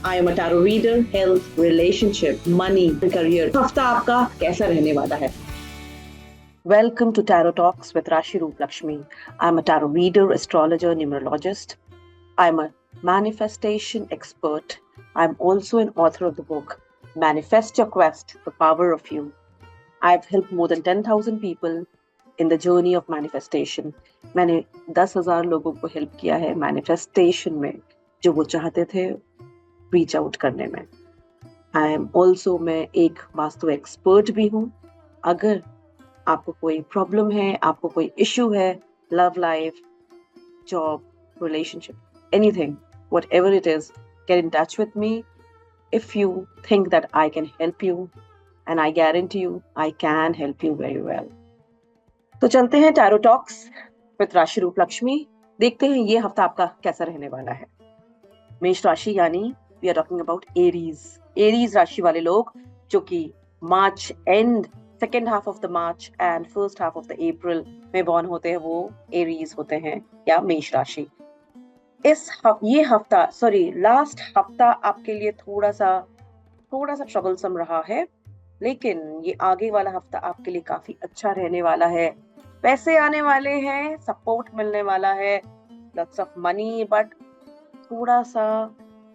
I am a tarot reader, health, relationship, money, career. हफ्ता आपका कैसा रहने वाला है? Welcome to Tarot Talks with Rashi Roop Lakshmi. I'm a tarot reader, astrologer, numerologist. I'm a manifestation expert. I'm also an author of the book Manifest Your Quest, The Power of You. I've helped more than 10,000 people in the journey of manifestation. मैंने 10,000 लोगों को help किया है manifestation में, जो वो चाहते थे रीच आउट करने में। आई एम ऑल्सो, मैं एक वास्तु एक्सपर्ट भी हूँ। अगर आपको कोई प्रॉब्लम है, आपको कोई इश्यू है, love life, job, relationship, anything, whatever it is, get in touch with me if you think that I can help you, and I guarantee you I can help you very well. तो चलते हैं tarot talks with राशि रूप लक्ष्मी। देखते हैं ये हफ्ता आपका कैसा रहने वाला है। मेष राशि, यानी we are talking about Aries राशि वाले लोग जो कि March end, second half of the March and first half of the April में बॉर्न होते हैं, वो एरीज होते हैं या मेष राशि। ये हफ्ता, लास्ट हफ्ता आपके लिए थोड़ा सा ट्रबलसम रहा है, लेकिन ये आगे वाला हफ्ता आपके लिए काफी अच्छा रहने वाला है। पैसे आने वाले हैं, सपोर्ट मिलने वाला है, लॉट्स ऑफ मनी, बट थोड़ा सा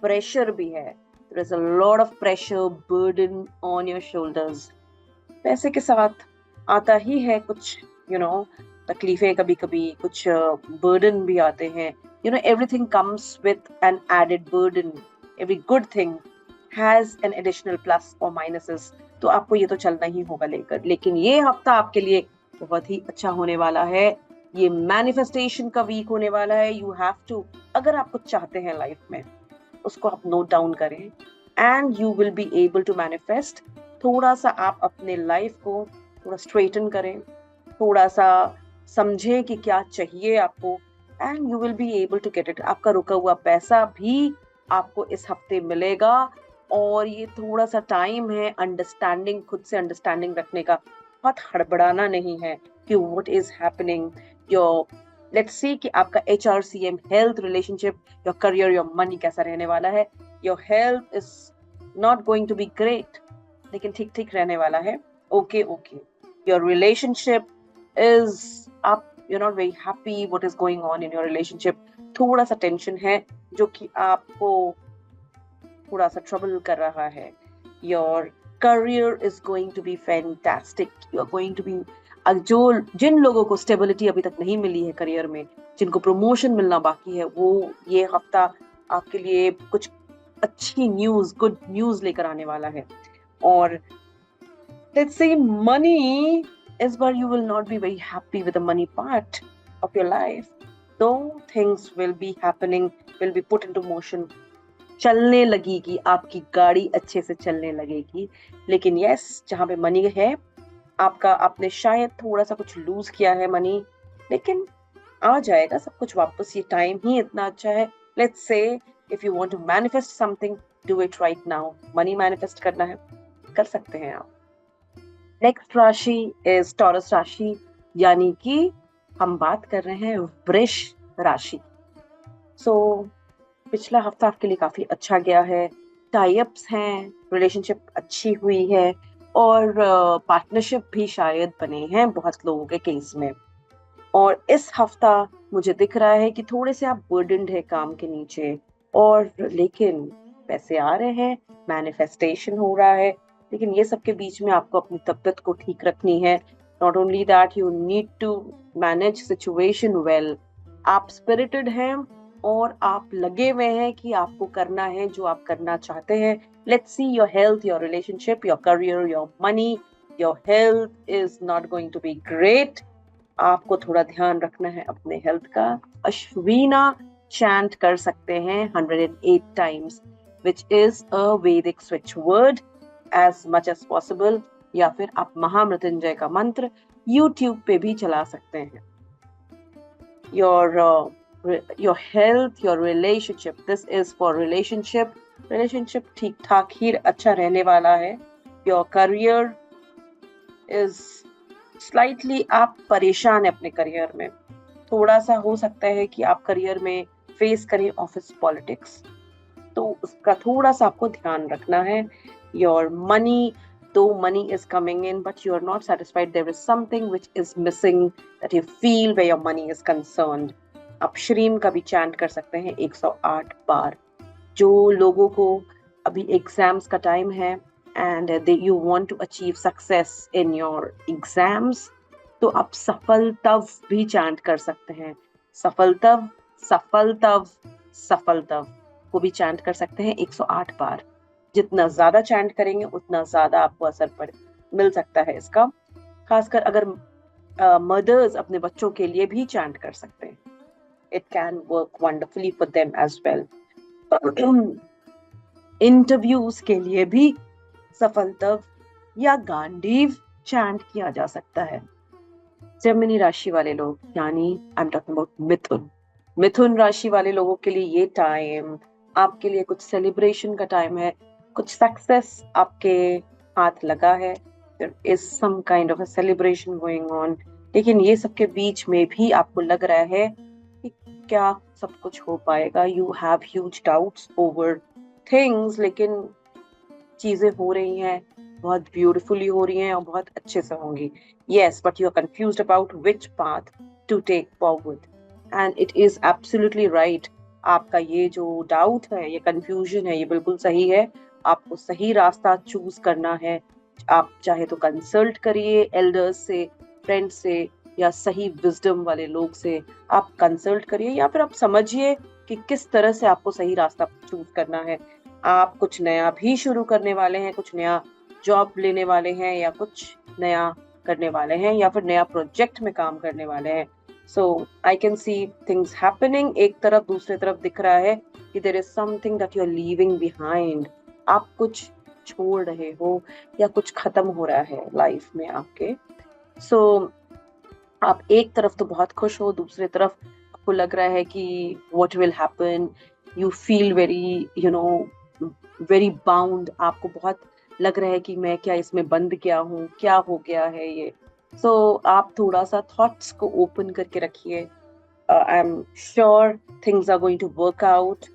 प्रेशर भी है। There is a lot of pressure, burden on your shoulders. पैसे के साथ आता ही है कुछ तकलीफें, कभी कभी कुछ बर्डन भी आते हैं। Everything comes with an added burden. Every good thing has an additional plus or minuses. तो आपको ये तो चलना ही होगा लेकर। लेकिन ये हफ्ता आपके लिए बहुत ही अच्छा होने वाला है। ये मैनिफेस्टेशन का वीक होने वाला है। यू हैव टू, अगर आप कुछ चाहते हैं लाइफ में, उसको आप नोट डाउन करें and you will be able to manifest. थोड़ा सा आप अपने लाइफ को थोड़ा स्ट्रेटन करें, थोड़ा सा समझें कि क्या चाहिए आपको, and you will be able to get it. आपका रुका हुआ पैसा भी आपको इस हफ्ते मिलेगा। और ये थोड़ा सा टाइम है अंडरस्टैंडिंग, खुद से अंडरस्टैंडिंग रखने का। बहुत हड़बड़ाना नहीं है कि what is happening. Your let's see कि आपका HRCM, health, relationship, your career, your money कैसा रहने वाला है। Your health is not going to be great, लेकिन ठीक ठीक रहने वाला है। ओके। योर रिलेशनशिप इज आप, you're not very happy what is going on in your relationship. थोड़ा सा टेंशन है जो कि आपको थोड़ा सा ट्रबल कर रहा है। Your career is going to be fantastic. You are going to be, जिन लोगों को स्टेबिलिटी अभी तक नहीं मिली है करियर में, जिनको प्रमोशन मिलना बाकी है, वो ये हफ्ता आपके लिए कुछ अच्छी न्यूज, गुड न्यूज लेकर आने वाला है। और let's say money, is where you will not be very happy with the money part of your life, though things will be happening, will be put into motion. चलने लगेगी, आपकी गाड़ी अच्छे से चलने लगेगी। लेकिन यस, जहाँ पे मनी है आपका, आपने शायद थोड़ा सा कुछ लूज किया है मनी, लेकिन आ जाएगा सब कुछ वापस। ये टाइम ही इतना अच्छा है। Let's say if you want to manifest something, do it right now. Money manifest करना है, कर सकते हैं आप। नेक्स्ट राशि इज टॉरस राशि, यानी कि हम बात कर रहे हैं वृष राशि। पिछला हफ्ता आपके लिए काफी अच्छा गया है। टाई अप्स हैं, रिलेशनशिप अच्छी हुई है, और पार्टनरशिप भी शायद बने हैं बहुत लोगों के केस में। और इस हफ्ता मुझे दिख रहा है कि थोड़े से आप बर्डन्ड है काम के नीचे, और लेकिन पैसे आ रहे हैं, मैनिफेस्टेशन हो रहा है। लेकिन ये सब के बीच में आपको अपनी तबीयत को ठीक रखनी है। Not only that, you need to manage situation well. आप स्पिरिटेड हैं और आप लगे हुए हैं कि आपको करना है जो आप करना चाहते हैं। Let's see your health, your relationship, your career, your money. Your health is not going to be great. आपको थोड़ा ध्यान रखना है अपने हेल्थ का। अश्विना चैंट कर सकते हैं 108 times, which is a Vedic switch word, as much as possible. या फिर आप महामृत्युंजय का मंत्र YouTube पे भी चला सकते हैं। your health, your relationship, this is for relationship ठीक ठाक ही अच्छा रहने वाला है। your career is slightly, आप परेशान है अपने करियर में। थोड़ा सा हो सकता है कि आप करियर में फेस करें ऑफिस पॉलिटिक्स, तो उसका थोड़ा सा आपको ध्यान रखना है. Your money, though money is coming in but you are not satisfied, there is something which is missing that you feel where your money is concerned. आप श्रीम का भी चैंट कर सकते हैं 108 बार. जो लोगों को अभी एग्जाम्स का टाइम है and you want to achieve success in your exams, तो आप सफलतव भी चैंट कर सकते हैं. सफलतव, सफलतव, सफलतव को भी चैंट कर सकते हैं 108 बार. जितना ज्यादा चैंट करेंगे उतना ज्यादा आपको असर मिल सकता है इसका. खासकर अगर मदर्स अपने बच्चों के लिए भी चैंट कर सकते हैं. It can work wonderfully for them as well. Interviews के लिए भी सफलतव या गांडीव चैंट किया जा सकता है. जेमिनी राशि वाले लोग, यानी आई एम टॉकिंग अबाउट मिथुन. मिथुन राशि वाले लोगों के लिए ये टाइम आपके लिए कुछ सेलिब्रेशन का टाइम है. कुछ सक्सेस आपके हाथ लगा है. There is some kind of a celebration going on. लेकिन ये सब के बीच में भी आपको लग रहा है कि क्या सब कुछ हो पाएगा. You have huge doubts over things, लेकिन चीजें हो रही हैं, बहुत ब्यूटीफुली हो रही हैं और बहुत अच्छे से होंगी. Yes, but you are confused about which path to take forward, and it is absolutely right. आपका ये जो डाउट है, ये कंफ्यूजन है, ये बिल्कुल सही है. आपको सही रास्ता चूज करना है. आप चाहे तो कंसल्ट करिए एल्डर्स से, फ्रेंड्स से, या सही विजडम वाले लोग से आप कंसल्ट करिए, या फिर आप समझिए कि किस तरह से आपको सही रास्ता चूज करना है. आप कुछ नया भी शुरू करने वाले हैं, कुछ नया जॉब लेने वाले हैं, या कुछ नया करने वाले हैं, या फिर नया प्रोजेक्ट में काम करने वाले हैं. So I can see things happening. एक तरफ, दूसरे तरफ दिख रहा है कि there is something that you're leaving behind. आप कुछ छोड़ रहे हो या कुछ खत्म हो रहा है लाइफ में आपके. So आप एक तरफ तो बहुत खुश हो, दूसरे तरफ आपको लग रहा है कि what will happen. You feel very bound. आपको बहुत लग रहा है कि मैं क्या इसमें बंद गया हूँ, क्या हो गया है ये. So आप थोड़ा सा थॉट्स को ओपन करके रखिए. I am sure things are going to work out.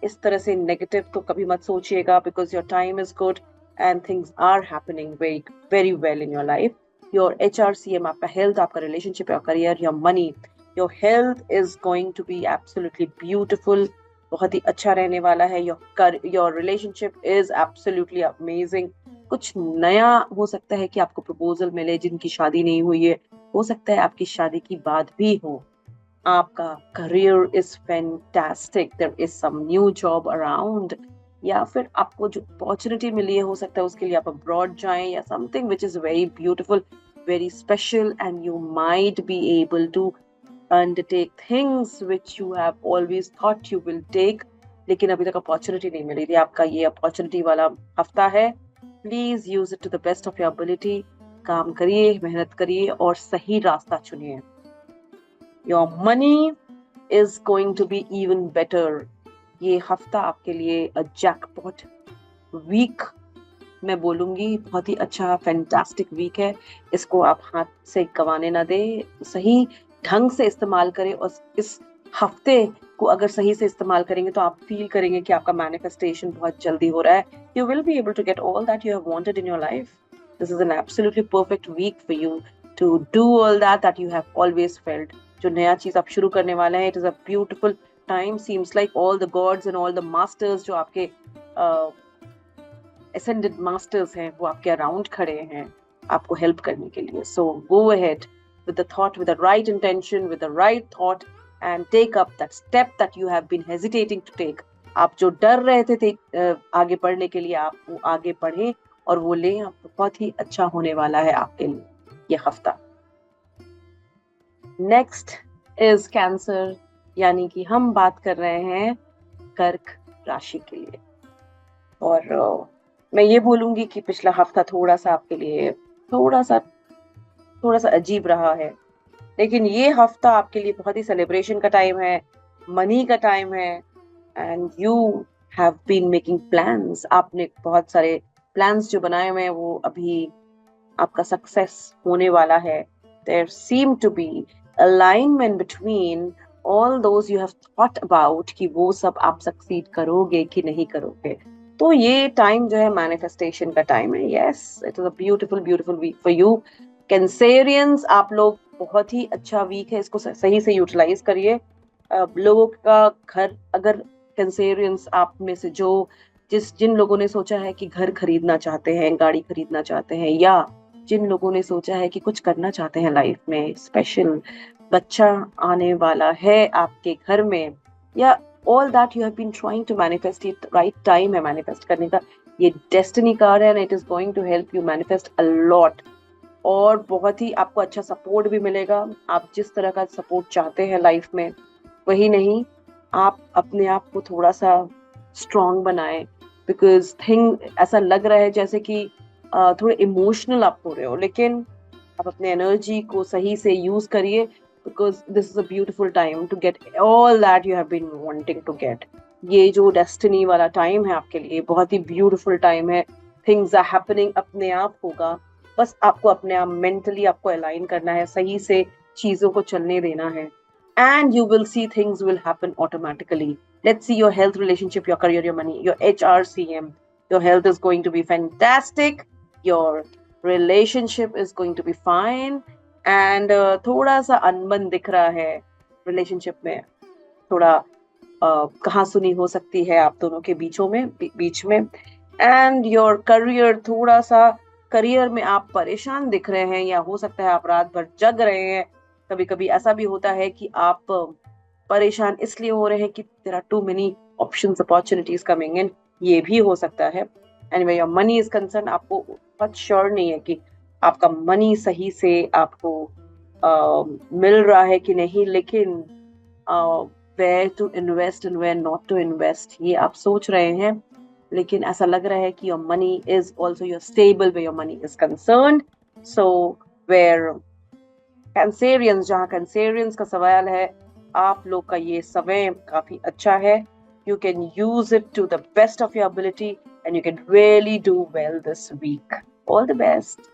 इस तरह से नेगेटिव तो कभी मत सोचिएगा, because your time is good and things are happening very very well in your life. Your HRCM, आपका हेल्थ, आपका relationship, your career, your money. Your health is going to be absolutely beautiful. बहुत ही अच्छा रहने वाला है. Your relationship is absolutely amazing. कुछ नया हो सकता है कि आपको प्रपोजल मिले जिनकी शादी नहीं हुई है. हो सकता है आपकी शादी की बात भी हो. आपका career is fantastic. There is some new job around, या फिर आपको जो अपॉर्चुनिटी मिली है, हो सकता है उसके लिए आप अब्रॉड जाएं, या something which is very beautiful, very special, and you might be able to undertake things which you have always thought you will take, लेकिन अभी तक अपॉर्चुनिटी नहीं मिली थी. आपका ये अपॉर्चुनिटी वाला हफ्ता है. Please use it to the best of your ability. काम करिए, मेहनत करिए और सही रास्ता चुनिए. Your money is going to be even better. ये हफ्ता आपके लिए अ जैकपॉट वीक मैं बोलूंगी. बहुत ही अच्छा फैंटास्टिक वीक है. इसको आप हाथ से गंवाने ना दे. सही ढंग से इस्तेमाल करें, और इस हफ्ते को अगर सही से इस्तेमाल करेंगे तो आप फील करेंगे कि आपका मैनिफेस्टेशन बहुत जल्दी हो रहा है. You will be able to get all that you have wanted in your life. This is an absolutely perfect week for you to do all that you have always felt. जो नया चीज आप शुरू करने वाले हैं, it is a beautiful time. Seems like all the gods and all the masters, जो आपके ascended masters हैं, वो आपके अराउंड खड़े हैं आपको हेल्प करने के लिए. So go ahead with the thought, with the right intention, with the right thought, and take up that step that you have been hesitating to take. आप जो डर रहे थे आगे बढ़ने के लिए, आप वो आगे बढ़े और वो लें. आप बहुत ही अच्छा होने वाला है आपके लिए ये हफ्ता. नेक्स्ट इज कैंसर, यानी कि हम बात कर रहे हैं कर्क राशि के लिए. और मैं ये बोलूंगी कि पिछला हफ्ता थोड़ा सा आपके लिए थोड़ा सा अजीब रहा है, लेकिन ये हफ्ता आपके लिए बहुत ही सेलिब्रेशन का टाइम है, मनी का टाइम है, and you have been making plans. आपने बहुत सारे प्लान्स जो बनाए हुए हैं वो अभी आपका सक्सेस होने वाला है. There seem to be alignment between all those you have thought about कि वो सब आप सक्सीड करोगे कि नहीं करोगे। तो ये टाइम जो है मैनिफेस्टेशन का टाइम है। Yes, it is a beautiful beautiful week for you Cancerians. आप लोग बहुत ही अच्छा वीक है, इसको सही से यूटिलाइज करिए। लोगों का घर, अगर कैंसेरियंस आप में से जिन लोगों ने सोचा है कि घर खरीदना चाहते हैं, गाड़ी खरीदना चाहते हैं, या जिन लोगों ने सोचा है कि कुछ करना चाहते हैं लाइफ में, स्पेशल बच्चा आने वाला है आपके घर में, या all that you have been trying to manifest, it right time है मैनिफेस्ट करने का। ये डेस्टिनी कार्ड है and it is going to help you manifest a lot, और बहुत ही आपको अच्छा सपोर्ट भी मिलेगा। आप जिस तरह का सपोर्ट चाहते हैं लाइफ में वही नहीं, आप अपने आप को थोड़ा सा स्ट्रांग बनाएं, बिकॉज थिंग ऐसा लग रहा है जैसे कि थोड़े इमोशनल आप हो रहे हो, लेकिन आप अपने एनर्जी को सही से यूज करिए, because this is a beautiful time to get all that you have been wanting to get. ये जो डेस्टिनी वाला टाइम है आपके लिए बहुत ही ब्यूटिफुल टाइम है। थिंग्स आर हैपनिंग, अपने आप होगा, बस आपको अपने आप मेंटली आपको अलाइन करना है, सही से चीजों को चलने देना है, and you will see things will happen automatically. Let's see your health, relationship, your career, your money, your HRCM. Your health is going to be fantastic. Your relationship is going to be fine. And थोड़ा सा अनबन दिख रहा है relationship में, थोड़ा कहाँ सुनी हो सकती है आप दोनों के बीच में। एंड योर करियर, थोड़ा सा करियर में आप परेशान दिख रहे हैं, या हो सकता है आप रात भर जग रहे हैं। कभी कभी ऐसा भी होता है कि आप परेशान इसलिए हो रहे हैं कि there are too many options, opportunities coming in, ये भी हो सकता है। And where your money is concern, आपको बहुत श्योर नहीं है कि आपका मनी सही से आपको मिल रहा है कि नहीं, लेकिन where to invest and where not to invest ये आप सोच रहे हैं। लेकिन ऐसा लग रहा है कि your money is also your stable where your money is concerned. So where Cancerians, जहाँ कैंसेरियंस का सवाल है, आप लोग का ये समय काफी अच्छा है। You can use it to the best of your ability and you can really do well this week. All the best.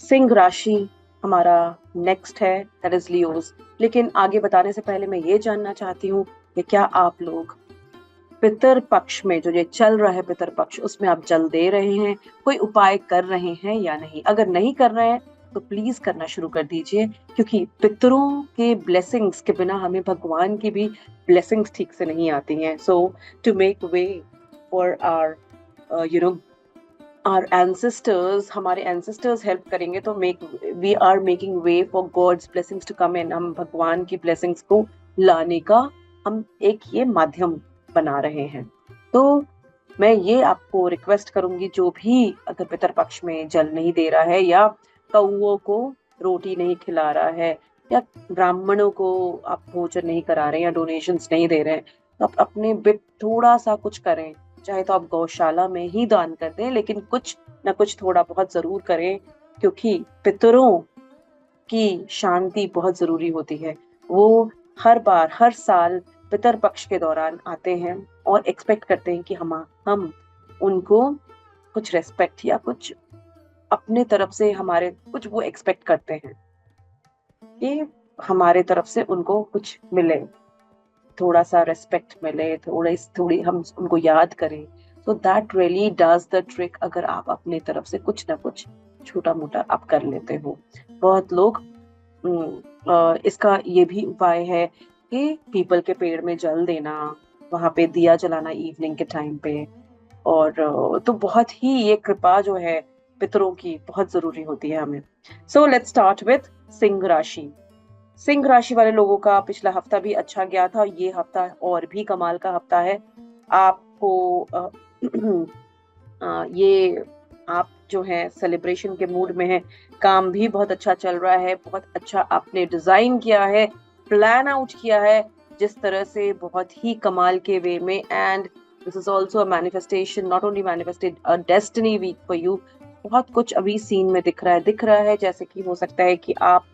सिंह राशि हमारा नेक्स्ट है, दैट इज लियोज। लेकिन आगे बताने से पहले मैं ये जानना चाहती हूँ कि क्या आप लोग पितर पक्ष में, जो ये चल रहा है पितर पक्ष, उसमें आप जल दे रहे हैं, कोई उपाय कर रहे हैं या नहीं? अगर नहीं कर रहे हैं तो प्लीज करना शुरू कर दीजिए, क्योंकि पितरों के ब्लेसिंग्स के बिना हमें भगवान की भी ब्लेसिंग्स ठीक से नहीं आती हैं। So to make way for our our ancestors, हमारे एंसेस्टर्स हेल्प करेंगे तो we are making way for god's blessings to come in. हम भगवान की ब्लेसिंग्स को लाने का हम एक ये माध्यम बना रहे हैं। तो मैं ये आपको रिक्वेस्ट करूंगी, जो भी अगर पितर पक्ष में जल नहीं दे रहा है, या कौओं को रोटी नहीं खिला रहा है, या ब्राह्मणों को आप भोजन नहीं करा रहे हैं, या डोनेशंस नहीं दे रहे हैं, तो आप अपने बिट थोड़ा सा कुछ करें। चाहे तो आप गौशाला में ही दान कर दें, लेकिन कुछ ना कुछ थोड़ा बहुत जरूर करें, क्योंकि पितरों की शांति बहुत जरूरी होती है। वो हर साल पितर पक्ष के दौरान आते हैं और एक्सपेक्ट करते हैं कि हम उनको कुछ रेस्पेक्ट या कुछ अपने तरफ से हमारे कुछ वो एक्सपेक्ट करते हैं कि हमारे तरफ से उनको कुछ मिले, थोड़ा सा रेस्पेक्ट मिले, थोड़ी हम उनको याद करें। So that really does the trick, अगर आप अपने तरफ से कुछ ना कुछ छोटा मोटा आप कर लेते हो। बहुत लोग इसका ये भी उपाय है कि पीपल के पेड़ में जल देना, वहां पे दिया जलाना इवनिंग के टाइम पे, और तो बहुत ही ये कृपा जो है पितरों की बहुत जरूरी होती है हमें। So let's start with Singh राशि। सिंह राशि वाले लोगों का पिछला हफ्ता भी अच्छा गया था, ये हफ्ता और भी कमाल का हफ्ता है। आपको ये आप जो है सेलिब्रेशन के मूड में है, काम भी बहुत अच्छा चल रहा है, बहुत अच्छा आपने डिजाइन किया है, प्लान आउट किया है जिस तरह से, बहुत ही कमाल के वे में। And this is also a manifestation, not only manifested a destiny week for you. बहुत कुछ अभी सीन में दिख रहा है जैसे कि हो सकता है कि आप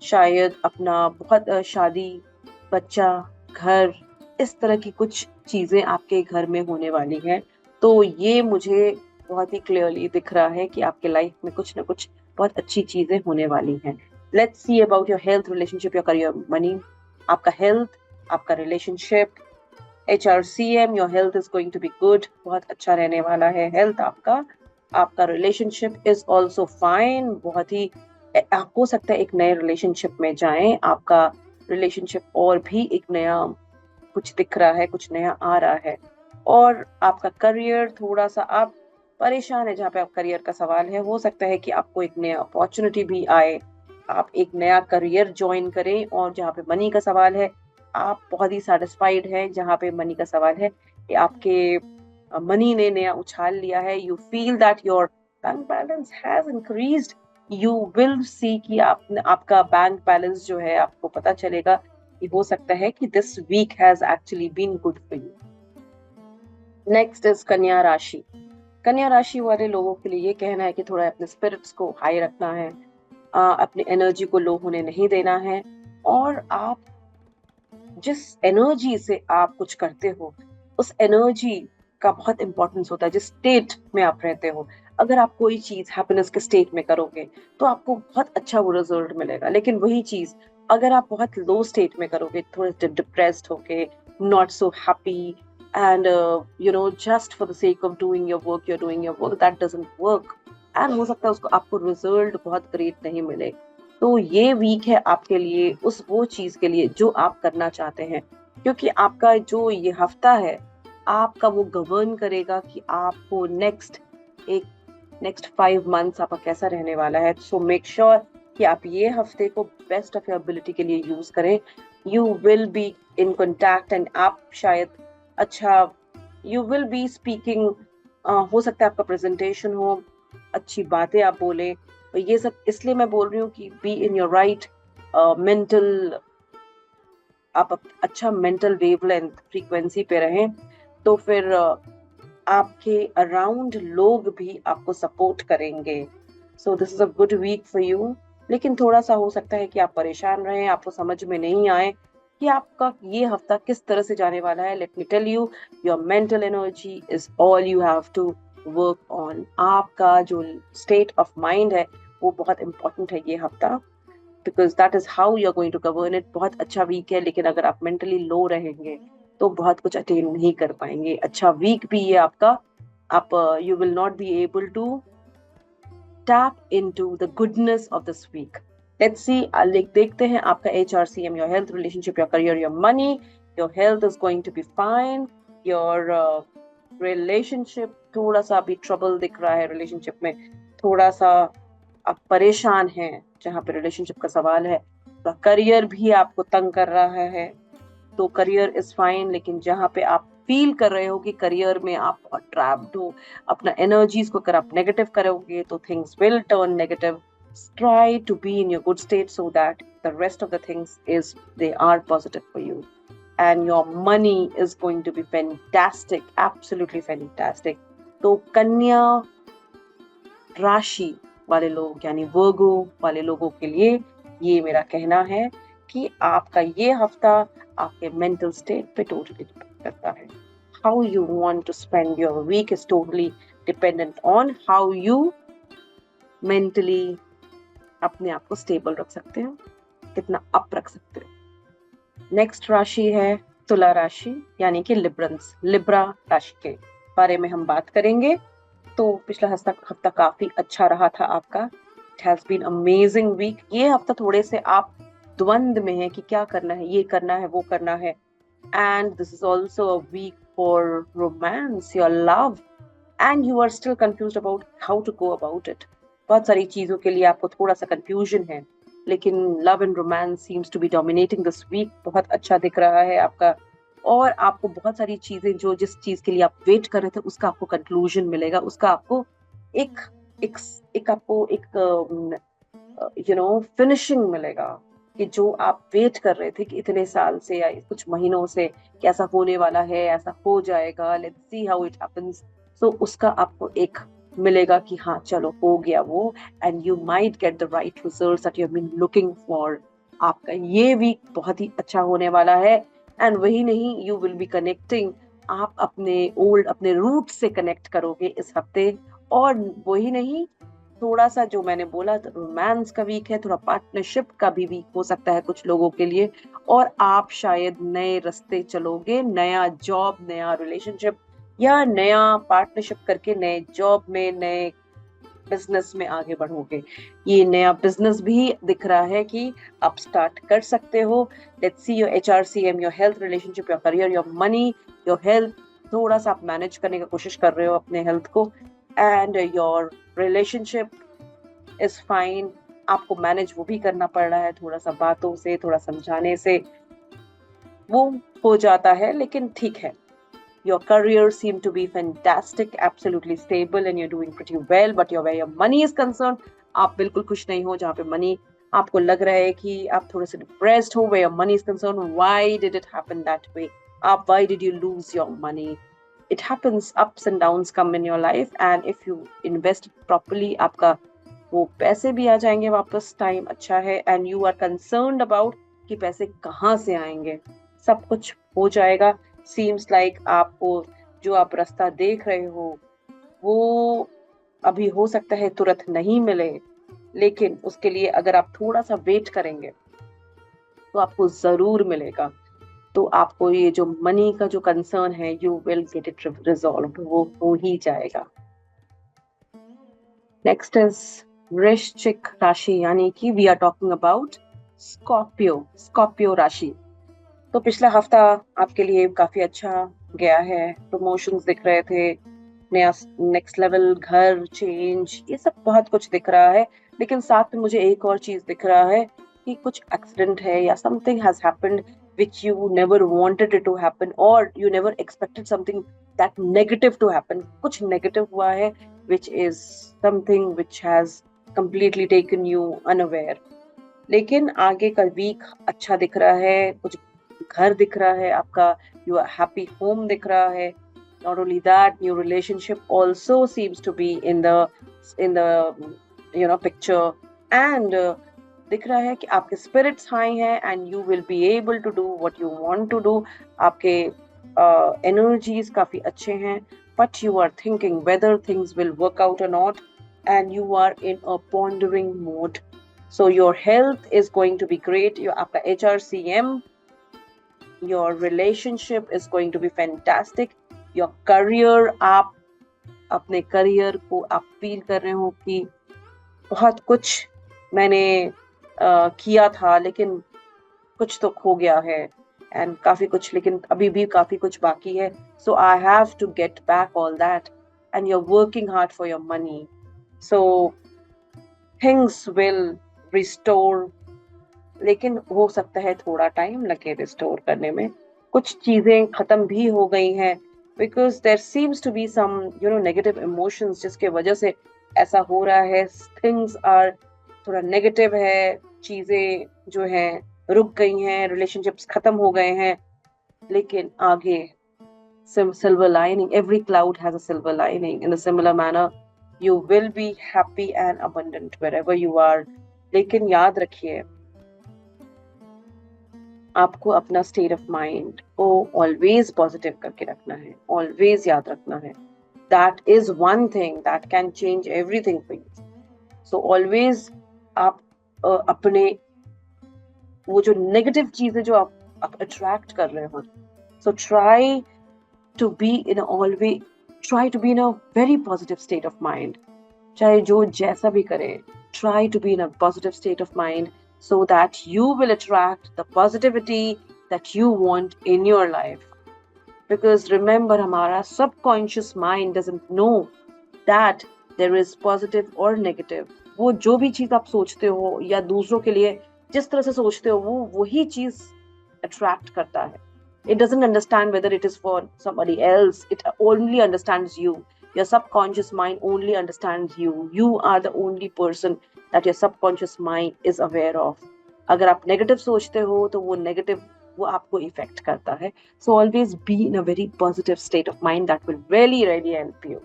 शायद अपना बहुत शादी, बच्चा, घर, इस तरह की कुछ चीजें आपके घर में होने वाली हैं। तो ये मुझे बहुत ही क्लियरली दिख रहा है कि आपके लाइफ में कुछ ना कुछ बहुत अच्छी चीजें होने वाली हैं। Let's see about your health, relationship, your career, money. आपका हेल्थ, आपका relationship, HRCM, your health is going to be good, बहुत अच्छा रहने वाला है हेल्थ आपका। आपका रिलेशनशिप इज ऑल्सो फाइन, बहुत ही हो सकता है एक नए रिलेशनशिप में जाएं, आपका रिलेशनशिप और भी एक नया कुछ दिख रहा है, कुछ नया आ रहा है। और आपका करियर, थोड़ा सा आप परेशान है जहाँ पे आप करियर का सवाल है, हो सकता है कि आपको एक नया अपॉर्चुनिटी भी आए, आप एक नया करियर ज्वाइन करें। और जहाँ पे मनी का सवाल है, आप बहुत ही सेटिस्फाइड हैं। जहाँ पे मनी का सवाल है कि आपके मनी ने नया उछाल लिया है, you feel that your bank balance has increased, you will see कि आपका बैंक बैलेंस जो है, आपको पता चलेगा कि हो सकता है कि this week has actually been good for you. Next is कन्या राशि। कन्या राशि वाले लोगों के लिए ये कहना है कि थोड़ा अपने स्पिरिट्स को हाई रखना है, अपनी एनर्जी को लो होने नहीं देना है। और आप जिस एनर्जी से आप कुछ करते हो, उस एनर्जी का बहुत इंपॉर्टेंस होता है, जिस स्टेट में आप रहते हो। अगर आप कोई चीज हैप्पीनेस के स्टेट में करोगे तो आपको बहुत अच्छा वो रिजल्ट मिलेगा। लेकिन वही चीज अगर आप बहुत लो स्टेट में करोगे, थोड़े डिप्रेस्ड होके, not so happy, and just for the sake of doing your work, you're doing your work, that doesn't work. And हो सकता है उसको आपको रिजल्ट बहुत ग्रेट नहीं मिले। तो ये वीक है आपके लिए उस वो चीज के लिए जो आप करना चाहते हैं, क्योंकि आपका जो ये हफ्ता है, आपका वो गवर्न करेगा कि आपको नेक्स्ट 5 मंथ्स आपका कैसा रहने वाला है। सो मेक श्योर कि आप ये हफ्ते को बेस्ट ऑफ योर एबिलिटी के लिए यूज करें। You will be in contact and आप शायद अच्छा, यू विल बी स्पीकिंग, हो सकता है आपका प्रेजेंटेशन हो, अच्छी बातें आप बोले। तो ये सब इसलिए मैं बोल रही हूँ कि B in your right mental, आप अच्छा मेंटल वेवलेंथ फ्रीक्वेंसी पे रहें, तो फिर आपके अराउंड लोग भी आपको सपोर्ट करेंगे। So this is a good week for you. लेकिन थोड़ा सा हो सकता है कि आप परेशान रहें, आपको समझ में नहीं आए कि आपका ये हफ्ता किस तरह से जाने वाला है। Let me tell you, your mental energy is all you have to work on. आपका जो स्टेट ऑफ माइंड है वो बहुत इंपॉर्टेंट है ये हफ्ता, because that is how you are going to govern it. बहुत अच्छा वीक है, लेकिन अगर आप मेंटली लो रहेंगे तो बहुत कुछ अटेन नहीं कर पाएंगे। अच्छा वीक भी है आपका, आप you will not be able to tap into the goodness of this week. Let's see, देखते हैं आपका HRCM, your health, relationship, your career, your money. Your health is going to be fine. Your relationship, थोड़ा सा अभी trouble दिख रहा है relationship में, थोड़ा सा आप परेशान हैं जहाँ पे रिलेशनशिप का सवाल है। करियर भी आपको तंग कर रहा है, तो करियर इज फाइन। लेकिन जहाँ पे आप फील कर रहे हो कि करियर में आप बहुत ट्रैप्ड हो, अपना एनर्जीज को अगर आप नेगेटिव करोगे तो things will turn negative. Try to be in your good state so that the rest of the things is they are positive for you, and your money is going to be fantastic, absolutely fantastic. तो कन्या राशि वाले लोग यानी वर्गो वाले लोगों के लिए ये मेरा कहना है कि आपका ये हफ्ता आपके मेंटल स्टेट पे टोटली डिपेंड करता है। How you want to spend your week is totally dependent on how you mentally अपने आप को स्टेबल रख सकते हो, कितना अप रख सकते हो। नेक्स्ट राशि है तुला राशि यानी कि लिब्रा राशि के बारे में हम बात करेंगे। तो पिछला हफ्ता काफी अच्छा रहा था आपका। It has been amazing week. ये हफ्ता थोड़े से आप द्वंद में है कि क्या करना है, ये करना है, वो करना है। And this is also a week for romance, your love, and you are still confused about how to go about it. बहुत सारी चीजों के लिए आपको थोड़ा सा कंफ्यूजन है, लेकिन love and romance seems to be dominating this week. बहुत अच्छा दिख रहा है आपका, और आपको बहुत सारी चीजें जो जिस चीज के लिए आप वेट कर रहे थे उसका आपको कंक्लूजन मिलेगा, उसका आपको एक एक एक आपको एक फिनिशिंग मिलेगा कि जो आप वेट कर रहे थे कि इतने साल से या कुछ महीनों से कि ऐसा होने वाला है, ऐसा हो जाएगा, let's see how it happens. So उसका आपको एक मिलेगा कि हाँ चलो हो गया वो, and you might get the right results that you have been looking for. आपका ये वीक बहुत ही अच्छा होने वाला है। एंड वही नहीं, यू विल बी कनेक्टिंग, आप अपने रूट से कनेक्ट करोगे इस हफ्ते। और वही नहीं, थोड़ा सा जो मैंने बोला रोमांस का वीक है, थोड़ा पार्टनरशिप का भी वीक हो सकता है कुछ लोगों के लिए, और आप शायद नए रास्ते चलोगे, नया जॉब, नया रिलेशनशिप या नया पार्टनरशिप करके नए जॉब में, नए बिजनेस में आगे बढ़ोगे। ये नया बिजनेस भी दिख रहा है कि आप स्टार्ट कर सकते हो। Let's see your HRCM, your health, relationship, your career, your money, your health. थोड़ा सा आप मैनेज करने की कोशिश कर रहे हो अपने हेल्थ को, and your relationship is fine. आपको मैनेज वो भी करना पड़ रहा है, थोड़ा सा बातों से, थोड़ा समझाने से वो हो जाता है, लेकिन ठीक है। Your career seem to be fantastic, absolutely stable, and you're doing pretty well. But where your money is concerned, आप बिल्कुल खुश नहीं हो। जहाँ पे मनी आपको लग रहा है कि आप थोड़े से डिप्रेस्ड हो, where your money is concerned, why did it happen that way? why did you lose your money? It happens, ups and downs come in your life, and if you invest properly, आपका वो पैसे भी आ जाएंगे वापस, time अच्छा है, and you are concerned about कि पैसे कहाँ से आएंगे, सब कुछ हो जाएगा। सीम्स लाइक आपको जो आप रास्ता देख रहे हो वो अभी हो सकता है तुरंत नहीं मिले, लेकिन उसके लिए अगर आप थोड़ा सा वेट करेंगे तो आपको जरूर मिलेगा। तो आपको ये जो मनी का जो कंसर्न है, you will get it resolve, वो हो ही जाएगा। नेक्स्ट इज वृश्चिक राशि, यानी कि we are talking about Scorpio राशि। तो पिछला हफ्ता आपके लिए काफी अच्छा गया है, प्रमोशंस दिख रहे थे, नया नेक्स्ट लेवल, घर चेंज, ये सब बहुत कुछ दिख रहा है। लेकिन साथ में मुझे एक और चीज दिख रहा है कि कुछ एक्सीडेंट है या something has happened which you never wanted it to happen, or you never expected something that negative to happen. कुछ negative हुआ है which is something which has completely taken you unaware. लेकिन आगे का वीक अच्छा दिख रहा है, कुछ घर दिख रहा है आपका, यू आर हैप्पी होम दिख रहा है। Not only that, new relationship also seems to be in the picture, and दिख रहा है कि आपके स्पिरिट्स हाई हैं and you will be able to do what you want to do. आपके एनर्जीज काफी अच्छे हैं, but you are thinking whether things will work out और not, and you are in a pondering mode. So your health is going to be great. आपका HRCM, your relationship is going to be fantastic. Your career, आप अपने career को आप feel कर रहे हो कि बहुत कुछ मैंने किया था, लेकिन कुछ तो खो गया है, एंड काफी कुछ, लेकिन अभी भी काफी कुछ बाकी है। So I have to get back all that, and you're working hard for your money. So things will restore, लेकिन हो सकता है थोड़ा टाइम लगे रिस्टोर करने में। कुछ चीजें खत्म भी हो गई हैं, because there seems to be some negative emotions जिसके वजह से ऐसा हो रहा है। थिंग्स आर थोड़ा नेगेटिव है, चीजें जो हैं रुक गई हैं, रिलेशनशिप्स खत्म हो गए हैं, लेकिन आगे silver lining, every cloud has a silver lining. In a similar manner, you will be happy and abundant wherever you are. लेकिन याद रखिए, आपको अपना स्टेट ऑफ माइंड को ऑलवेज पॉजिटिव करके रखना है, ऑलवेज याद रखना है। That is one thing that can change everything for you. So always आप अपने वो जो नेगेटिव चीजें जो आप अट्रैक्ट कर रहे हो, so try to be in a very positive state of mind. चाहे जो जैसा भी करे, try to be in a positive state of mind so that you will attract the positivity that you want in your life. Because remember, हमारा subconscious mind doesn't know that there is positive or negative. वो जो भी चीज आप सोचते हो या दूसरों के लिए जिस तरह से सोचते हो, वो वही चीज attract करता है. It doesn't understand whether it is for somebody else. It only understands you. Your subconscious mind only understands you. You are the only person that your subconscious mind is aware of. अगर आप negative सोचते हो तो वो negative वो आपको effect करता है. So always be in a very positive state of mind. That will really, really help you.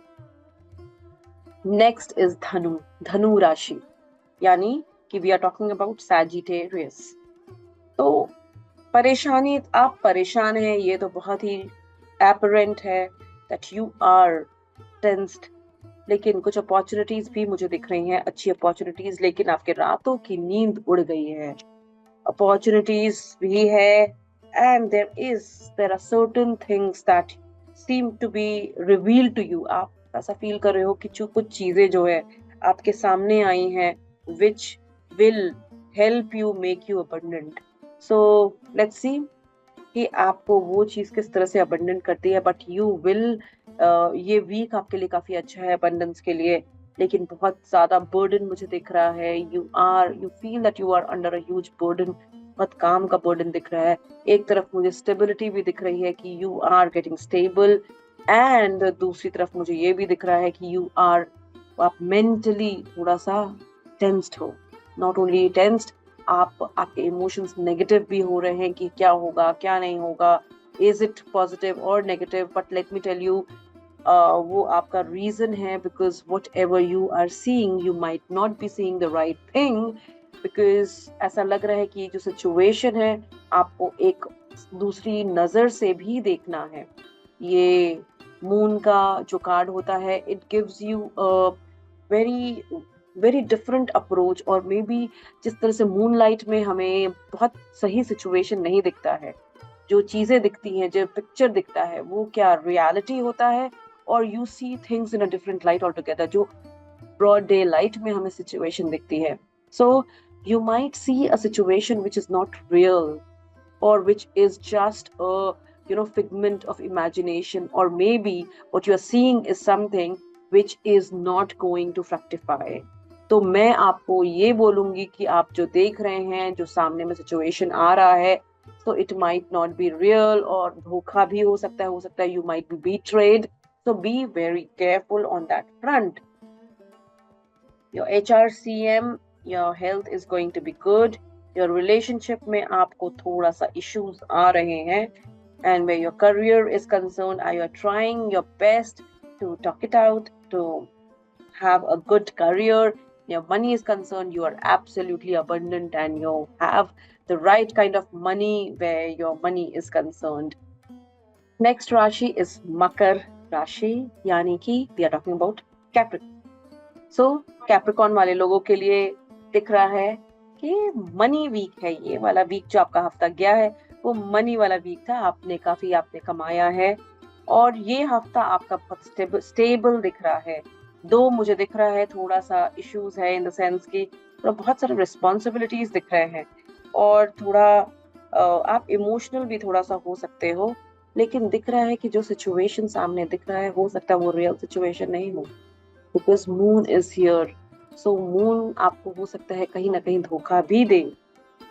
Next is धनु राशि, यानी कि we are talking about Sagittarius. तो परेशानी, आप परेशान हैं, ये तो बहुत ही apparent है that you are tensed, लेकिन कुछ अपॉर्चुनिटीज भी मुझे दिख रही हैं, अच्छी अपॉर्चुनिटीज, लेकिन आपके रातों की नींद उड़ गई है। अपॉर्चुनिटीज भी है, and there are certain things that seem to be reveal to you. आप ऐसा फील कर रहे हो कि जो कुछ चीजें जो है आपके सामने आई हैं, which will help you make you abundant. So let's see कि आपको वो चीज किस तरह से अबंडेंट करती है। बट यू विल, ये वीक आपके लिए काफी अच्छा है अबंडेंस के लिए, लेकिन बहुत ज्यादा बर्डन मुझे दिख रहा है। You feel that you are under a huge burden, बहुत काम का बर्डन दिख रहा है। एक तरफ मुझे स्टेबिलिटी भी दिख रही है कि you are getting stable, and दूसरी तरफ मुझे ये भी दिख रहा है कि आप मेंटली थोड़ा सा टेंस्ड हो। नॉट ओनली टेंस्ड, आपके इमोशंस नेगेटिव भी हो रहे हैं कि क्या होगा क्या नहीं होगा, इज इट पॉजिटिव और negative. But let me tell you, वो आपका रीजन है, because whatever you are seeing you might not be seeing the right thing. Because ऐसा लग रहा है कि जो सिचुएशन है आपको एक दूसरी नजर से भी देखना है। ये मून का जो कार्ड होता है, it gives you very very different approach, और मे बी जिस तरह से मून लाइट में हमें बहुत सही सिचुएशन नहीं दिखता है, जो चीजें दिखती हैं, जो पिक्चर दिखता है, वो क्या रियलिटी होता है, और you see things in a different light all together. जो ब्रॉड डे लाइट में हमें सिचुएशन दिखती है, so you might see a situation which is not real, or which is just a figment of imagination, or maybe what you are seeing is something which is not going to fructify। तो मैं आपको ये बोलूंगी कि आप जो देख रहे हैं, जो सामने में सिचुएशन आ रहा है, so it might not be real, और धोखा भी हो सकता है you might be betrayed, so be very careful on that front। your HRCM, your health is going to be good। your relationship में आपको थोड़ा सा issues आ रहे हैं, and where your career is concerned, you are trying your best to talk it out, to have a good career। your money is concerned, you are absolutely abundant and you have the right kind of money where your money is concerned। next rashi is Makar Rashi, यानी कि we are talking about Capricorn। So Capricorn वाले लोगों के लिए दिख रहा है कि मनी वीक है। ये वाला वीक जो आपका हफ्ता गया है वो मनी वाला वीक था, आपने कमाया है, और ये हफ्ता आपका बहुत स्टेबल दिख रहा है। दो मुझे दिख रहा है थोड़ा सा इश्यूज है, इन द सेंस कि थोड़ा बहुत सारे रिस्पॉन्सिबिलिटीज दिख रहे हैं, और थोड़ा आप इमोशनल भी थोड़ा सा हो सकते हो। लेकिन दिख रहा है कि जो सिचुएशन सामने दिख रहा है, हो सकता है वो रियल सिचुएशन नहीं हो, because moon is here। so moon आपको हो सकता है कहीं ना कहीं धोखा भी दे।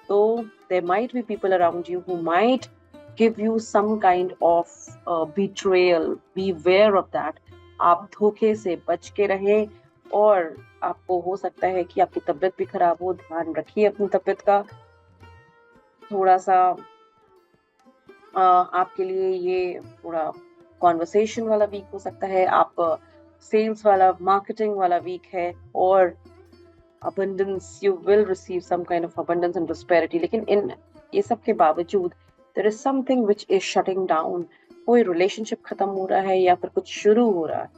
so there might be people around you who might give you some kind of betrayal। beware of that। आप धोखे से बच के रहें, और आपको हो सकता है कि आपकी तबीयत भी खराब हो, ध्यान रखिए अपनी तबीयत का। थोड़ा सा आपके लिए ये थोड़ा कॉन्वर्सेशन वाला वीक हो सकता है, आप सेल्स वाला, मार्केटिंग वाला वीक है, और abundance, you will receive some kind of abundance and prosperity। लेकिन इन ये सब के बावजूद there is something which is shutting down। कोई रिलेशनशिप खत्म हो रहा है या फिर कुछ शुरू हो रहा है।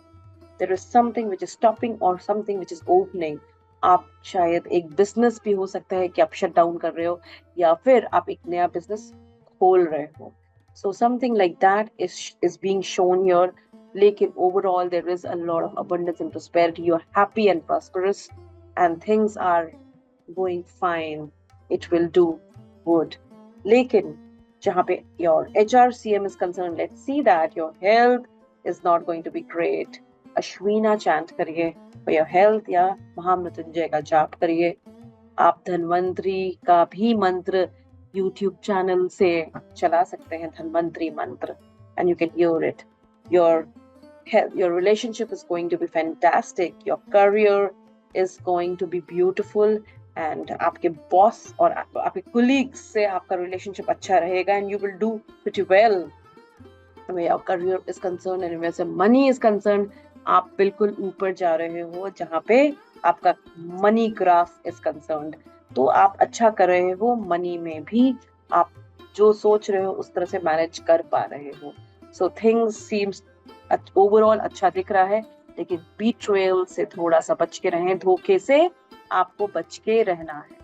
there is something which is stopping or something which is opening। आप शायद एक बिजनेस भी हो सकता है कि आप शट डाउन कर रहे हो, या फिर आप एक नया बिजनेस खोल रहे हो। so something like that is being shown here। लेकिन overall there is a lot of abundance and prosperity। you are happy and prosperous and things are going fine। it will do good। लेकिन जहाँ पे your HRCM is concerned, let's see that your health is not going to be great। अश्विना chant करिए for your health, या महामृत्युंजय का जाप करिए। आप धन्वंतरी का भी मंत्र YouTube चैनल से चला सकते हैं, धन्वंतरी मंत्र, and you can hear it। your relationship is going to be fantastic। your career is going to be beautiful, and आपके बॉस और आपके colleagues से आपका relationship अच्छा रहेगा, and you will do pretty well where your career is concerned। and where money is concerned, आप बिल्कुल ऊपर जा रहे हो जहाँ पे आपका मनी ग्राफ इज कंसर्न्ड। तो आप अच्छा कर रहे हो, मनी में भी आप जो सोच रहे हो उस तरह से मैनेज कर पा रहे हो। सो थिंग्स सीम्स ओवरऑल अच्छा दिख रहा है, लेकिन बीट्रेयल से थोड़ा सा बच के रहें, धोखे से आपको बच के रहना है।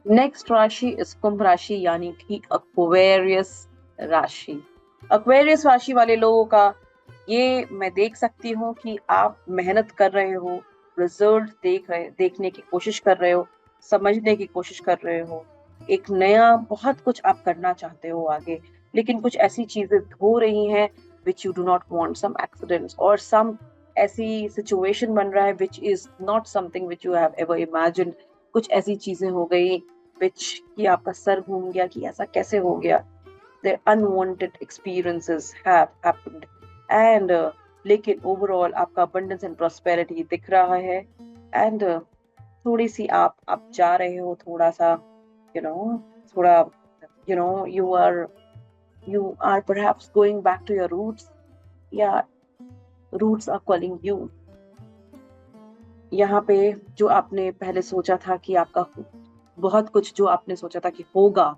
नेक्स्ट राशि इस कुंभ राशि यानी कि एक्वेरियस राशि। एक्वेरियस राशि वाले लोगों का ये मैं देख सकती हूँ कि आप मेहनत कर रहे हो, रिजल्ट देखने की कोशिश कर रहे हो, समझने की कोशिश कर रहे हो, एक नया बहुत कुछ आप करना चाहते हो आगे, लेकिन कुछ ऐसी चीजें हो रही हैं which you do not want, some accidents और सम ऐसी सिचुएशन बन रहा है which is not something which you have ever imagined. कुछ ऐसी चीजें हो गई विच कि आपका सर घूम गया कि ऐसा कैसे हो गया। The unwanted experiences have happened and लेकिन ओवरऑल आपका abundance and prosperity दिख रहा है and थोड़ी सी आप जा रहे हो थोड़ा सा you know थोड़ा you are perhaps going back to your roots. Yeah, roots are calling you. यहाँ पे जो आपने पहले सोचा था कि आपका बहुत कुछ जो आपने सोचा था कि होगा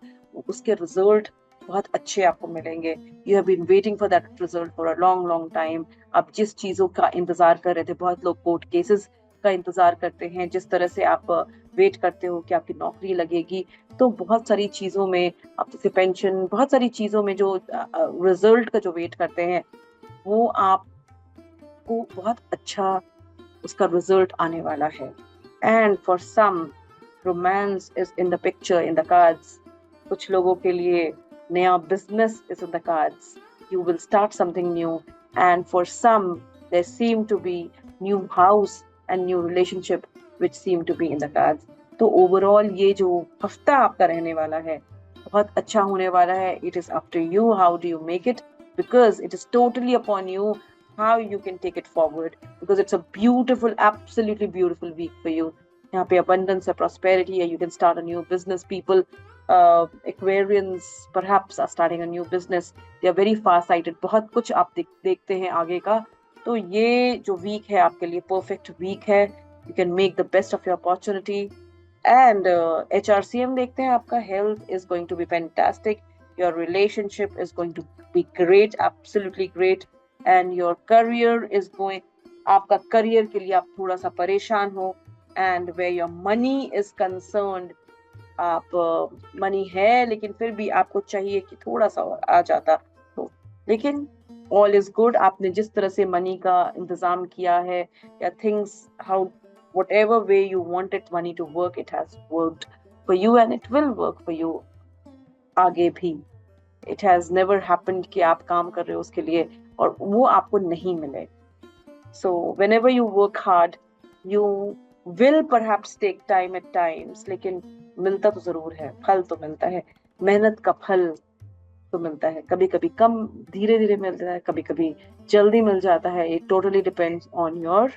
उसके रिजल्ट बहुत अच्छे आपको मिलेंगे। You have been waiting for that result for a long long time. आप जिस चीजों का इंतजार कर रहे थे, बहुत लोग कोर्ट केसेस का इंतजार करते हैं, जिस तरह से आप वेट करते हो कि आपकी नौकरी लगेगी, तो बहुत सारी चीजों में आप जैसे पेंशन, बहुत सारी चीजों में जो रिजल्ट का जो वेट करते हैं वो आपको बहुत अच्छा उसका रिजल्ट आने वाला है। And for some romance is in the picture, in the cards. कुछ लोगों के लिए नया business is in the cards, you will start something new and for some there seem to be new house and new relationship which seem to be in the cards. तो overall ये जो हफ्ता आपका रहने वाला है बहुत अच्छा होने वाला है। It is up to you how do you make it, because it is totally upon you how you can take it forward, because it's a beautiful, absolutely beautiful week for you. यहाँ पे abundance है, prosperity है, you can start a new business. People, Aquarians perhaps are starting a new business. They are very far sighted. बहुत कुछ आप देखते हैं आगे का। तो ये जो week है आपके लिए perfect week है। You can make the best of your opportunity. And HRCM देखते हैं, आपका health is going to be fantastic. Your relationship is going to be great, absolutely great. And your career is going, आपका career के लिए आप थोड़ा सा परेशान हो। And where your money is concerned, आप money है लेकिन फिर भी आपको चाहिए कि थोड़ा सा और आ जाता तो, लेकिन all is good। आपने जिस तरह से money का इंतजाम किया है या things how whatever way you wanted money to work, it has worked for you and it will work for you आगे भी। It has never happened कि आप काम कर रहे हो उसके लिए और वो आपको नहीं मिले। So whenever you work hard, you will perhaps take time at times, लेकिन मिलता तो जरूर है, फल तो मिलता है, मेहनत का फल तो मिलता है। कभी कभी कम धीरे धीरे मिलता है, कभी कभी जल्दी मिल जाता है। It totally depends on your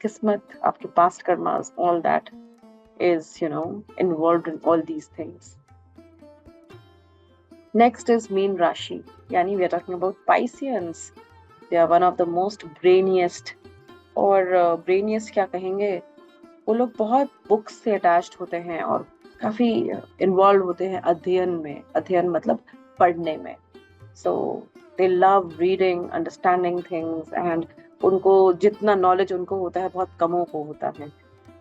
किस्मत, आपके past karmas, all that is involved in all these things. Next is Meen Rashi, yani we are talking about Pisceans. They are one of the most brainiest, और brainiest क्या कहेंगे, वो लोग बहुत books से attached होते हैं और काफी इन्वॉल्व होते हैं अध्ययन में। अध्ययन मतलब पढ़ने में। So they love reading, understanding things, and उनको जितना नॉलेज उनको होता है बहुत कमों को होता है।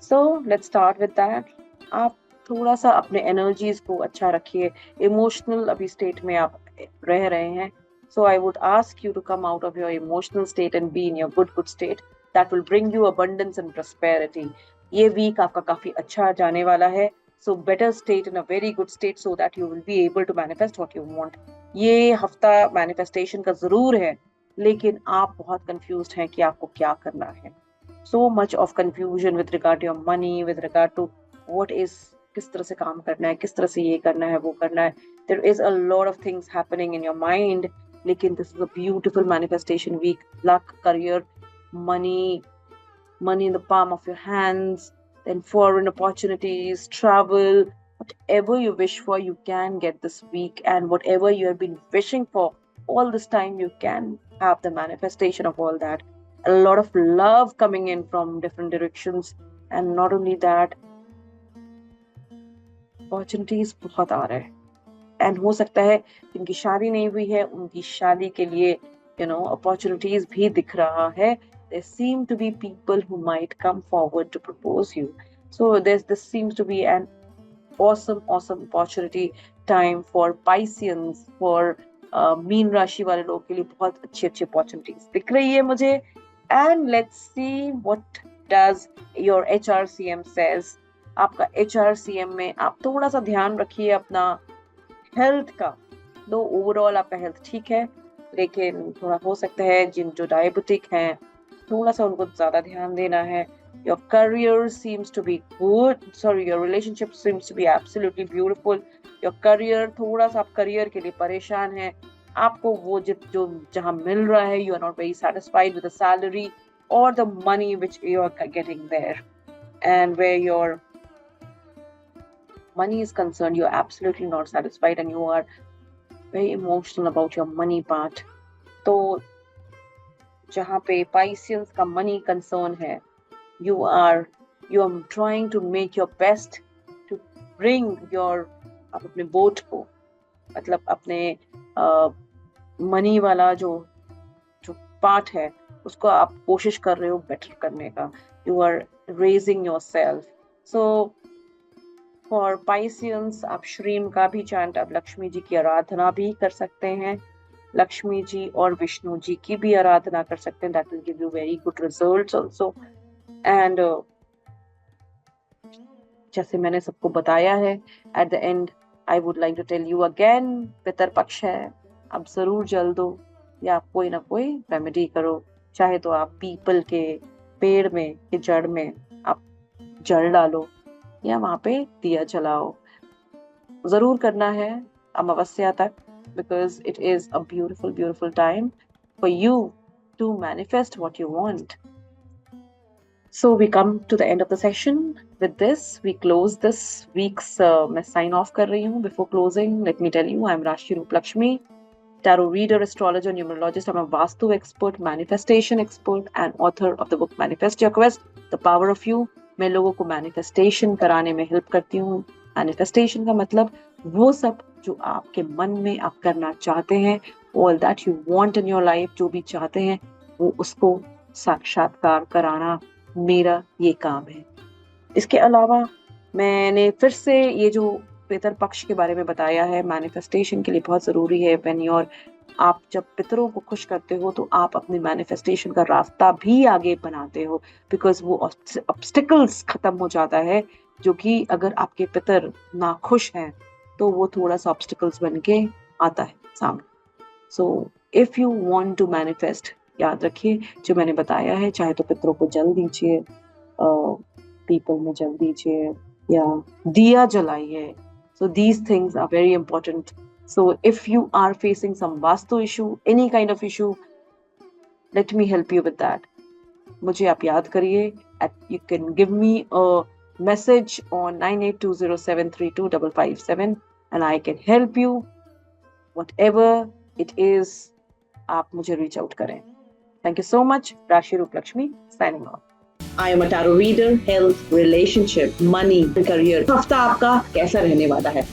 So let's start with that. आप थोड़ा सा अपने एनर्जीज को अच्छा रखिए। इमोशनल अभी स्टेट में आप रह रहे हैं, so I would ask you to come out of your emotional state and be in your good state. That will bring you abundance and prosperity. ये वीक आपका काफी अच्छा जाने वाला है, so better state in a very good state so that you will be able to manifest what you want. ये हफ्ता manifestation का जरूर है, लेकिन आप बहुत कंफ्यूज्ड हैं कि आपको क्या करना है। So much of confusion with regard to your money, with regard to what is, किस तरह से काम करना है, किस तरह से ये करना है, वो करना है। There is a lot of things happening in your mind, लेकिन this is a beautiful manifestation week. Luck, career, money in the palm of your hands, then foreign opportunities, travel, whatever you wish for, you can get this week. And whatever you have been wishing for all this time, you can have the manifestation of all that. A lot of love coming in from different directions, and not only that, opportunities बहुत आ रहे हैं। And हो सकता है जिनकी शादी नहीं हुई है उनकी शादी के लिए अपॉर्चुनिटीज भी दिख रहा है. There seem to be people who might come forward to propose you. So this seems to be an awesome opportunity time for Pisceans, for mean राशि वाले लोग के लिए बहुत अच्छी अपॉर्चुनिटीज दिख रही है मुझे. And let's see what does your HRCM says. आपका HRCM में आप थोड़ा सा ध्यान रखिए अपना हेल्थ का. दो ओवरऑल आपका हेल्थ ठीक है, लेकिन थोड़ा हो सकता है जो डायबिटिक हैं थोड़ा सा उनको ज्यादा ध्यान देना है. Your career seems to be good. Sorry, your relationship seems to be absolutely beautiful. Your career, थोड़ा सा आप करियर के लिए परेशान हैं. आपको वो जो जहाँ मिल रहा है, you are not very satisfied with the salary or the money which you are getting there. And where your money is concerned, you are absolutely not satisfied and you are very emotional about your money part. तो जहाँ पे Pisceans का money concern है, you are trying to make your best to bring your आप अपने boat को, मतलब अपने मनी वाला जो पार्ट है उसको आप कोशिश कर रहे हो बेटर करने का. You are raising yourself. So for Pisceans आप श्रीम का भी चैंट, आप लक्ष्मी जी की आराधना भी कर सकते हैं. लक्ष्मी जी और विष्णु जी की भी आराधना कर सकते हैं. That will give you very good results also. And जैसे मैंने सबको बताया है, at the end I would like to tell you again, Pitru Paksha है, आप जरूर जल दो या आप कोई ना कोई रेमेडी करो. चाहे तो आप पीपल के पेड़ में के जड़ में आप जल डालो या वहां पे दिया जलाओ. जरूर करना है अमावस्या तक, because it is a beautiful time for you to manifest what you want. So we come to the end of the session. With this, we close this week's मैं sign off कर रही हूँ. Before closing, let me tell you, I'm Rashi Roop Lakshmi, tarot reader, astrologer, numerologist. I'm a Vastu expert, manifestation expert, and author of the book Manifest Your Quest, The Power of You. मैं लोगों को manifestation कराने में help करती हूँ. Manifestation का मतलब वो सब जो आपके मन में आप करना चाहते हैं, all that you want in your life, जो भी चाहते हैं वो उसको साक्षात्कार कराना मेरा ये काम है. इसके अलावा मैंने फिर से ये जो पितर पक्ष के बारे में बताया है, मैनिफेस्टेशन के लिए बहुत ज़रूरी है. आप जब पितरों को खुश करते हो तो आप अपनी मैनिफेस्टेशन का रास्ता भी आगे बनाते हो, बिकॉज वो ऑब्स्टिकल्स खत्म हो जाता है, जो कि अगर आपके पितर ना खुश हैं तो वो थोड़ा सा ऑब्स्टिकल्स बन के आता है सामने. So if you want to manifest, याद रखिए जो मैंने बताया है, चाहे तो पितरों को जल दीजिए, पीपल में जल दीजिए या दिया जलाइए. So these things are very important. So if you are facing some vastu issue, any kind of issue, let me help you with that. मुझे आप याद करिए. You can give me a message on 9820732557 and I can help you. Whatever it is, आप मुझे reach out करें. Thank you so much. Rashi Roop Lakshmi signing off. I am a tarot reader, health, relationship, money, career. हफ्ता आपका कैसा रहने वाला है?